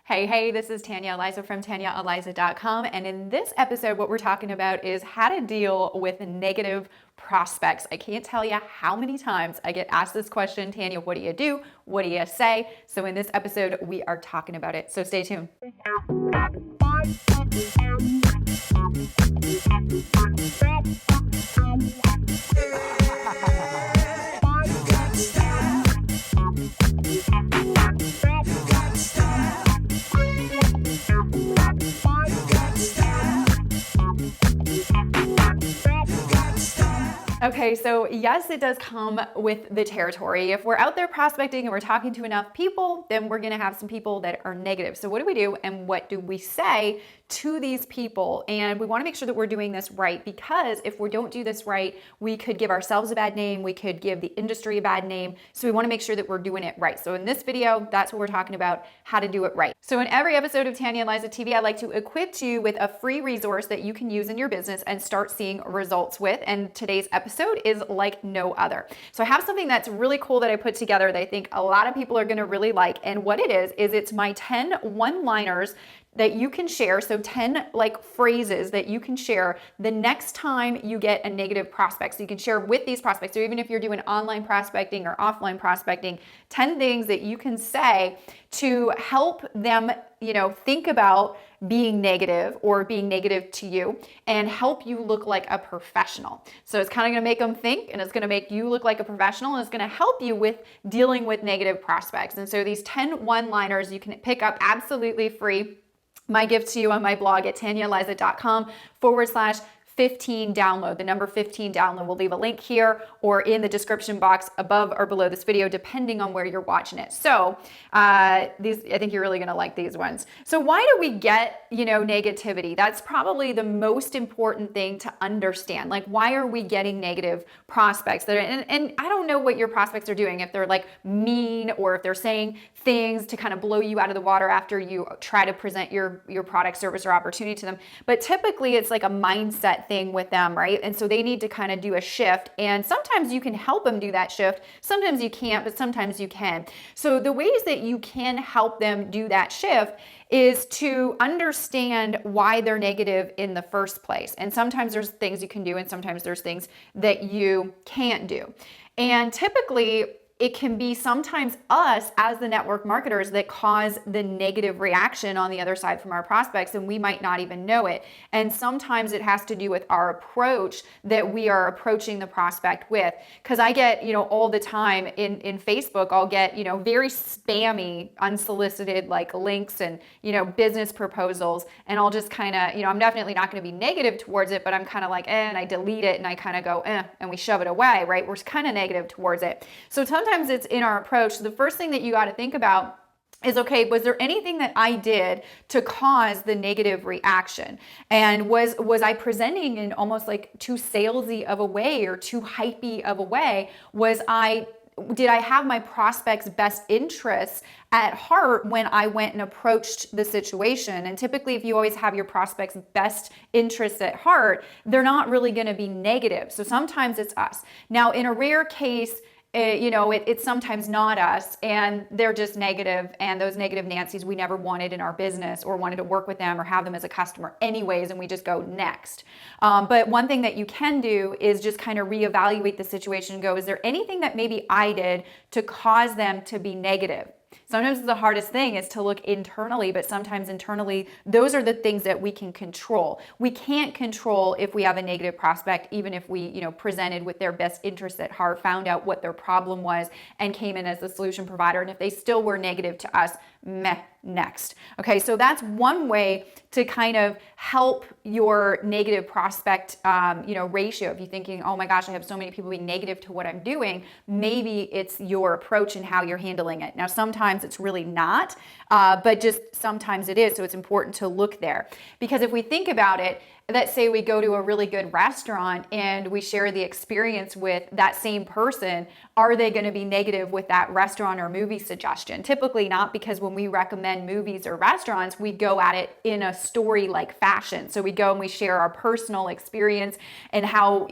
Hey, this is Tanya Eliza from TanyaEliza.com. And in this episode, what we're talking about is how to deal with negative prospects. I can't tell you how many times I get asked this question, Tanya, what do you do? What do you say? So in this episode, we are talking about it. So stay tuned. Okay, so yes, it does come with the territory. If we're out there prospecting and we're talking to enough people, then we're gonna have some people that are negative. So what do we do and what do we say to these people? And we wanna make sure that we're doing this right, because if we don't do this right, we could give ourselves a bad name, we could give the industry a bad name. So we wanna make sure that we're doing it right. So in this video, that's what we're talking about, how to do it right. So in every episode of Tanya Eliza TV, I like to equip you with a free resource that you can use in your business and start seeing results with. And today's episode is like no other. So I have something that's really cool that I put together that I think a lot of people are going to really like. And what it is it's my 10 one-liners that you can share. So 10 phrases that you can share the next time you get a negative prospect. So you can share with these prospects. So even if you're doing online prospecting or offline prospecting, 10 things that you can say to help them, think about being negative or being negative to you and help you look like a professional. So it's kind of going to make them think, and it's going to make you look like a professional, and it's going to help you with dealing with negative prospects. And so these 10 one-liners you can pick up absolutely free. My gift to you on my blog at TanyaEliza.com/15 download, the number 15 download. We'll leave a link here or in the description box above or below this video, depending on where you're watching it. So I think you're really gonna like these ones. So why do we get, negativity? That's probably the most important thing to understand. Like, why are we getting negative prospects and I don't know what your prospects are doing, if they're mean or if they're saying things to kind of blow you out of the water after you try to present your product, service, or opportunity to them. But typically it's like a mindset thing with them, right? And so they need to kind of do a shift. And sometimes you can help them do that shift. Sometimes you can't, but sometimes you can. So the ways that you can help them do that shift is to understand why they're negative in the first place. And sometimes there's things you can do, and sometimes there's things that you can't do. And typically, it can be sometimes us as the network marketers that cause the negative reaction on the other side from our prospects, and we might not even know it. And sometimes it has to do with our approach that we are approaching the prospect with. Because I get, all the time in Facebook, I'll get, very spammy, unsolicited links and, business proposals. And I'll just kind of, I'm definitely not going to be negative towards it, but I'm kind of and I delete it and I kind of go, and we shove it away, right? We're kind of negative towards it. So sometimes it's in our approach. So the first thing that you got to think about is, okay, was there anything that I did to cause the negative reaction? And was I presenting in almost too salesy of a way or too hypey of a way? Did I have my prospect's best interests at heart when I went and approached the situation? And typically, if you always have your prospect's best interests at heart, they're not really going to be negative. So sometimes it's us. Now, in a rare case, it's sometimes not us, and they're just negative, and those negative Nancy's we never wanted in our business or wanted to work with them or have them as a customer anyways, and we just go next. But one thing that you can do is just kind of reevaluate the situation and go, is there anything that maybe I did to cause them to be negative? Sometimes the hardest thing is to look internally, but sometimes internally, those are the things that we can control. We can't control if we have a negative prospect, even if we, presented with their best interests at heart, found out what their problem was, and came in as the solution provider. And if they still were negative to us, next. Okay, so that's one way to kind of help your negative prospect, ratio. If you're thinking, oh my gosh, I have so many people being negative to what I'm doing, maybe it's your approach and how you're handling it. Now, sometimes it's really not, but just sometimes it is. So it's important to look there, because if we think about it, let's say we go to a really good restaurant and we share the experience with that same person, are they going to be negative with that restaurant or movie suggestion? Typically not, because when we recommend movies or restaurants, we go at it in a story-like fashion. So we go and we share our personal experience and how,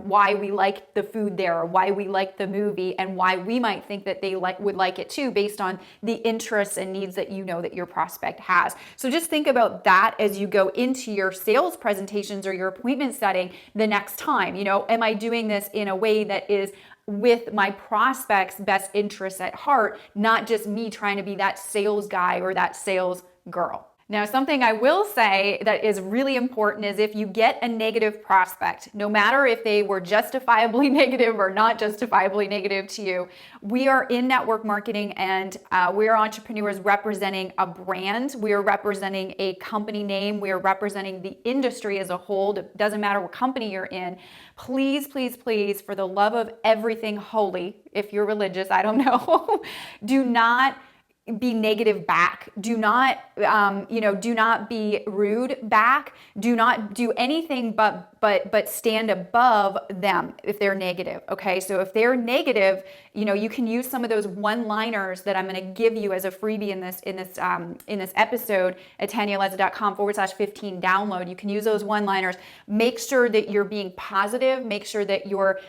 why we like the food there, or why we like the movie, and why we might think that they would like it too, based on on the interests and needs that you know that your prospect has. So just think about that as you go into your sales presentations or your appointment setting the next time. Am I doing this in a way that is with my prospect's best interests at heart, not just me trying to be that sales guy or that sales girl? Now, something I will say that is really important is if you get a negative prospect, no matter if they were justifiably negative or not justifiably negative to you, we are in network marketing and we are entrepreneurs representing a brand. We are representing a company name. We are representing the industry as a whole. It doesn't matter what company you're in. Please, please, please, for the love of everything holy, if you're religious, I don't know, do not be negative back. Do not, do not be rude back. Do not do anything but stand above them if they're negative. Okay. So if they're negative, you can use some of those one-liners that I'm going to give you as a freebie in this episode at TanyaLezza.com/15 download. You can use those one-liners. Make sure that you're being positive. Make sure that you're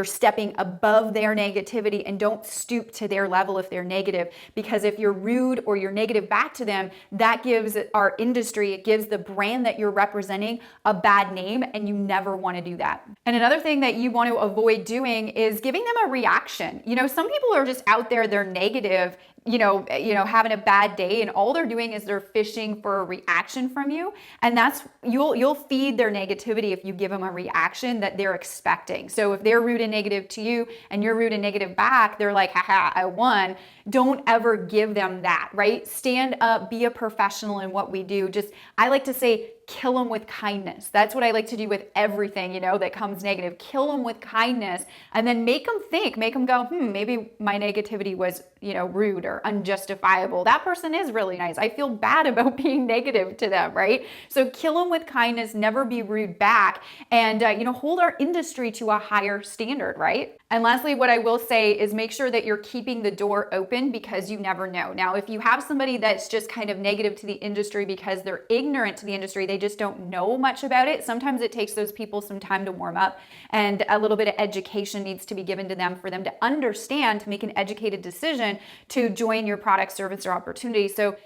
stepping above their negativity and don't stoop to their level if they're negative. Because if you're rude or you're negative back to them, that gives our industry, it gives the brand that you're representing a bad name, and you never want to do that. And another thing that you want to avoid doing is giving them a reaction. Some people are just out there, they're negative, having a bad day, and all they're doing is they're fishing for a reaction from you. And that's, you'll feed their negativity if you give them a reaction that they're expecting. So if they're rude and negative to you and you're rude and negative back, they're like, haha, I won. Don't ever give them that, right? Stand up, be a professional in what we do. I like to say, kill them with kindness. That's what I like to do with everything, that comes negative. Kill them with kindness and then make them think, make them go, maybe my negativity was, rude or unjustifiable. That person is really nice. I feel bad about being negative to them, right? So kill them with kindness, never be rude back, and, hold our industry to a higher standard, right? And lastly, what I will say is make sure that you're keeping the door open because you never know. Now, if you have somebody that's just kind of negative to the industry because they're ignorant to the industry, they just don't know much about it. Sometimes it takes those people some time to warm up, and a little bit of education needs to be given to them for them to understand, to make an educated decision to join your product, service, or opportunity. So,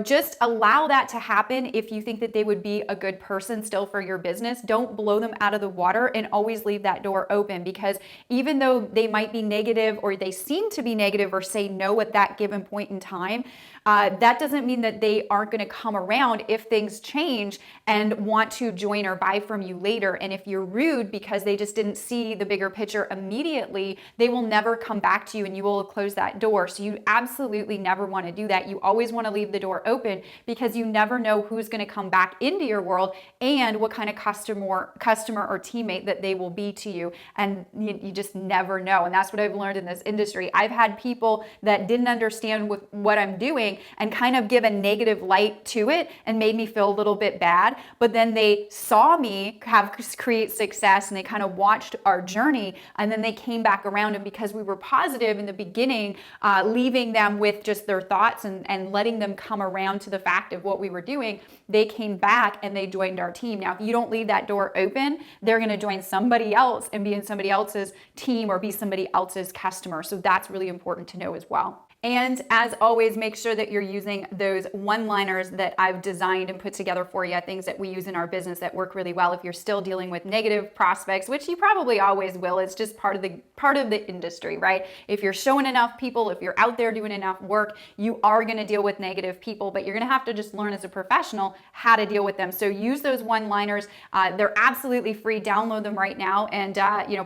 just allow that to happen if you think that they would be a good person still for your business. Don't blow them out of the water, and always leave that door open, because even though they might be negative or they seem to be negative or say no at that given point in time, that doesn't mean that they aren't going to come around if things change and want to join or buy from you later. And if you're rude because they just didn't see the bigger picture immediately, they will never come back to you and you will close that door. So you absolutely never want to do that. You always want to leave the door open, because you never know who's going to come back into your world and what kind of customer or teammate that they will be to you. And you just never know. And that's what I've learned in this industry. I've had people that didn't understand what I'm doing and kind of give a negative light to it and made me feel a little bit bad. But then they saw me create success and they kind of watched our journey, and then they came back around. And because we were positive in the beginning, leaving them with just their thoughts and letting them come around to the fact of what we were doing, they came back and they joined our team. Now, if you don't leave that door open, they're going to join somebody else and be in somebody else's team or be somebody else's customer. So that's really important to know as well. And as always, make sure that you're using those one-liners that I've designed and put together for you, things that we use in our business that work really well if you're still dealing with negative prospects, which you probably always will. It's just part of the industry, right? If you're showing enough people, if you're out there doing enough work, you are going to deal with negative people, but you're going to have to just learn as a professional how to deal with them. So use those one-liners. They're absolutely free. Download them right now and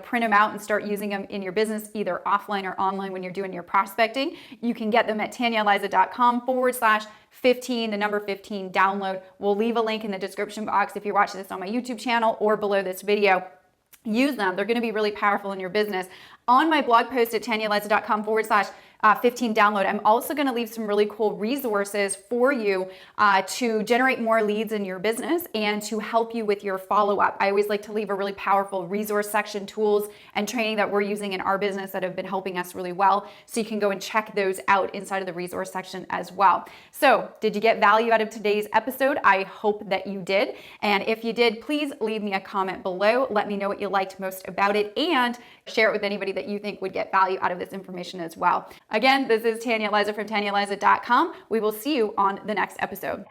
print them out and start using them in your business, either offline or online when you're doing your prospecting. You can get them at TanyaLezza.com/15, the number 15 download. We'll leave a link in the description box if you're watching this on my YouTube channel or below this video. Use them. They're going to be really powerful in your business. On my blog post at TanyaLezza.com/15 download, I'm also going to leave some really cool resources for you to generate more leads in your business and to help you with your follow-up. I always like to leave a really powerful resource section, tools and training that we're using in our business that have been helping us really well. So you can go and check those out inside of the resource section as well. So did you get value out of today's episode? I hope that you did. And if you did, please leave me a comment below. Let me know what you liked most about it and share it with anybody that you think would get value out of this information as well. Again, this is Tanya Eliza from TanyaEliza.com. We will see you on the next episode.